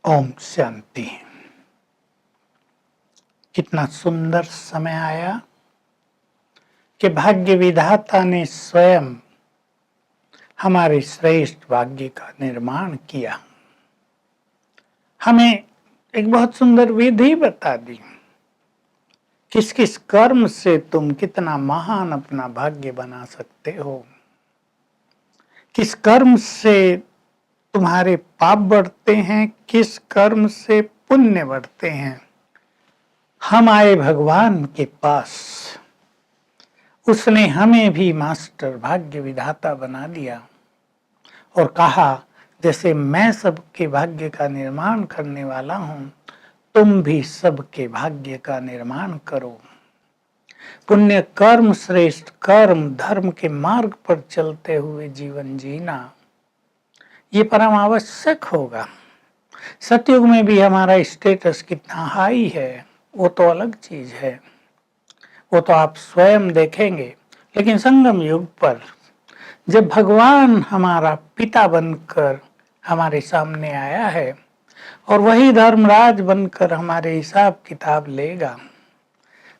ओम शांति। कितना सुंदर समय आया कि भाग्य विधाता ने स्वयं हमारे श्रेष्ठ भाग्य का निर्माण किया। हमें एक बहुत सुंदर विधि बता दी, किस किस कर्म से तुम कितना महान अपना भाग्य बना सकते हो, किस कर्म से तुम्हारे पाप बढ़ते हैं, किस कर्म से पुण्य बढ़ते हैं। हम आए भगवान के पास, उसने हमें भी मास्टर भाग्य विधाता बना दिया और कहा, जैसे मैं सबके भाग्य का निर्माण करने वाला हूं, तुम भी सबके भाग्य का निर्माण करो। पुण्य कर्म, श्रेष्ठ कर्म, धर्म के मार्ग पर चलते हुए जीवन जीना, ये परम आवश्यक होगा। सतयुग में भी हमारा स्टेटस कितना हाई है वो तो अलग चीज है, वो तो आप स्वयं देखेंगे। लेकिन संगम युग पर जब भगवान हमारा पिता बनकर हमारे सामने आया है और वही धर्मराज बनकर हमारे हिसाब किताब लेगा,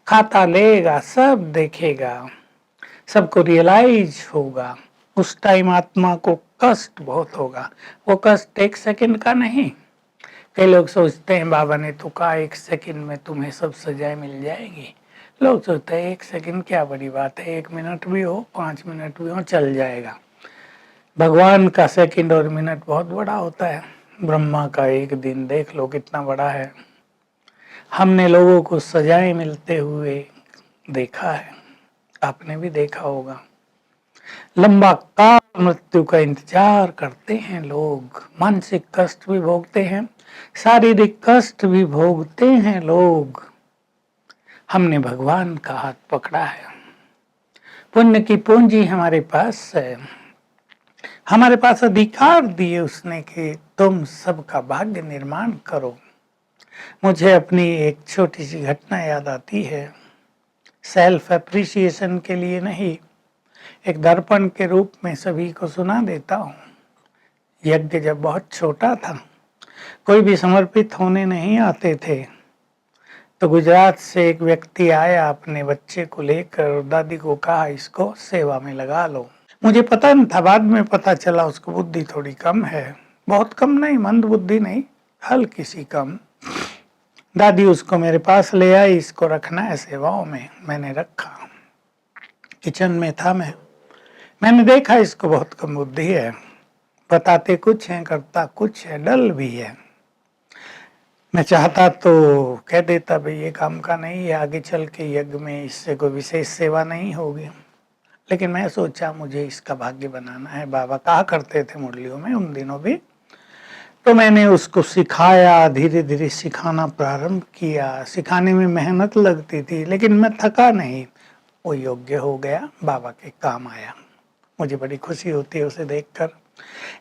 खाता लेगा, सब देखेगा, सबको रियलाइज होगा, उस टाइम आत्मा को कष्ट बहुत होगा। वो कष्ट एक सेकंड का नहीं। कई लोग सोचते हैं बाबा ने तो कहा 1 सेकंड में तुम्हें सब सजाएं मिल जाएगी। लोग सोचते हैं 1 सेकंड क्या बड़ी बात है, 1 मिनट भी हो, 5 मिनट भी हो, चल जाएगा। भगवान का सेकंड और मिनट बहुत बड़ा होता है। ब्रह्मा का एक दिन देख लो कितना बड़ा है। हमने लोगों को सजाएं मिलते हुए देखा है, आपने भी देखा होगा। लंबा काल मृत्यु का इंतजार करते हैं लोग, मानसिक कष्ट भी भोगते हैं, शारीरिक कष्ट भी भोगते हैं लोग। हमने भगवान का हाथ पकड़ा है, पुण्य की पूंजी हमारे पास है, हमारे पास अधिकार दिए उसने कि तुम सबका भाग्य निर्माण करो। मुझे अपनी एक छोटी सी घटना याद आती है, सेल्फ एप्रिसिएशन के लिए नहीं, एक दर्पण के रूप में सभी को सुना देता हूँ। यज्ञ जब बहुत छोटा था, कोई भी समर्पित होने नहीं आते थे, तो गुजरात से एक व्यक्ति आया अपने बच्चे को लेकर, दादी को कहा इसको सेवा में लगा लो। मुझे पता नहीं था, बाद में पता चला उसको बुद्धि थोड़ी कम है, बहुत कम नहीं, मंद बुद्धि नहीं, हल्की सी कम। दादी उसको मेरे पास ले आई, इसको रखना है सेवाओं में। मैंने रखा, किचन में था मैंने देखा इसको बहुत कम बुद्धि है, बताते कुछ है, करता कुछ है, डल भी है। मैं चाहता तो कह देता भाई ये काम का नहीं है, आगे चल के यज्ञ में इससे कोई विशेष सेवा नहीं होगी, लेकिन मैं सोचा मुझे इसका भाग्य बनाना है। बाबा कहा करते थे मुरलियों में उन दिनों भी, तो मैंने उसको सिखाया, धीरे धीरे सिखाना प्रारंभ किया। सिखाने में मेहनत लगती थी लेकिन मैं थका नहीं, वो योग्य हो गया, बाबा के काम आया। मुझे बड़ी खुशी होती है उसे देखकर।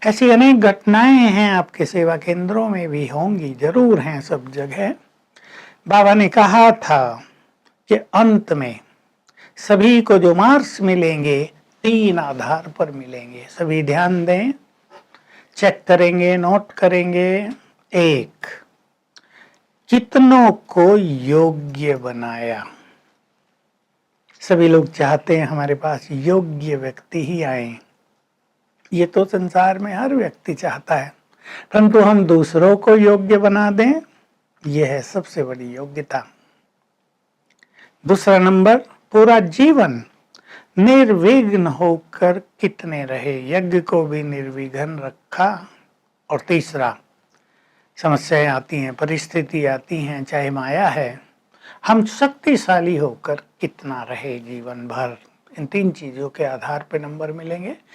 ऐसी अनेक घटनाएं हैं, आपके सेवा केंद्रों में भी होंगी, जरूर हैं सब जगह। बाबा ने कहा था कि अंत में सभी को जो मार्क्स मिलेंगे 3 आधार पर मिलेंगे। सभी ध्यान दें, चेक करेंगे, नोट करेंगे। 1, कितनों को योग्य बनाया। सभी लोग चाहते हैं हमारे पास योग्य व्यक्ति ही आए, ये तो संसार में हर व्यक्ति चाहता है, परंतु हम दूसरों को योग्य बना दें, यह है सबसे बड़ी योग्यता। दूसरा नंबर, पूरा जीवन निर्विघ्न होकर कितने रहे, यज्ञ को भी निर्विघ्न रखा। और तीसरा, समस्याएं आती हैं, परिस्थिति आती हैं, चाहे माया है, हम शक्तिशाली होकर कितना रहे जीवन भर। इन 3 चीजों के आधार पर नंबर मिलेंगे।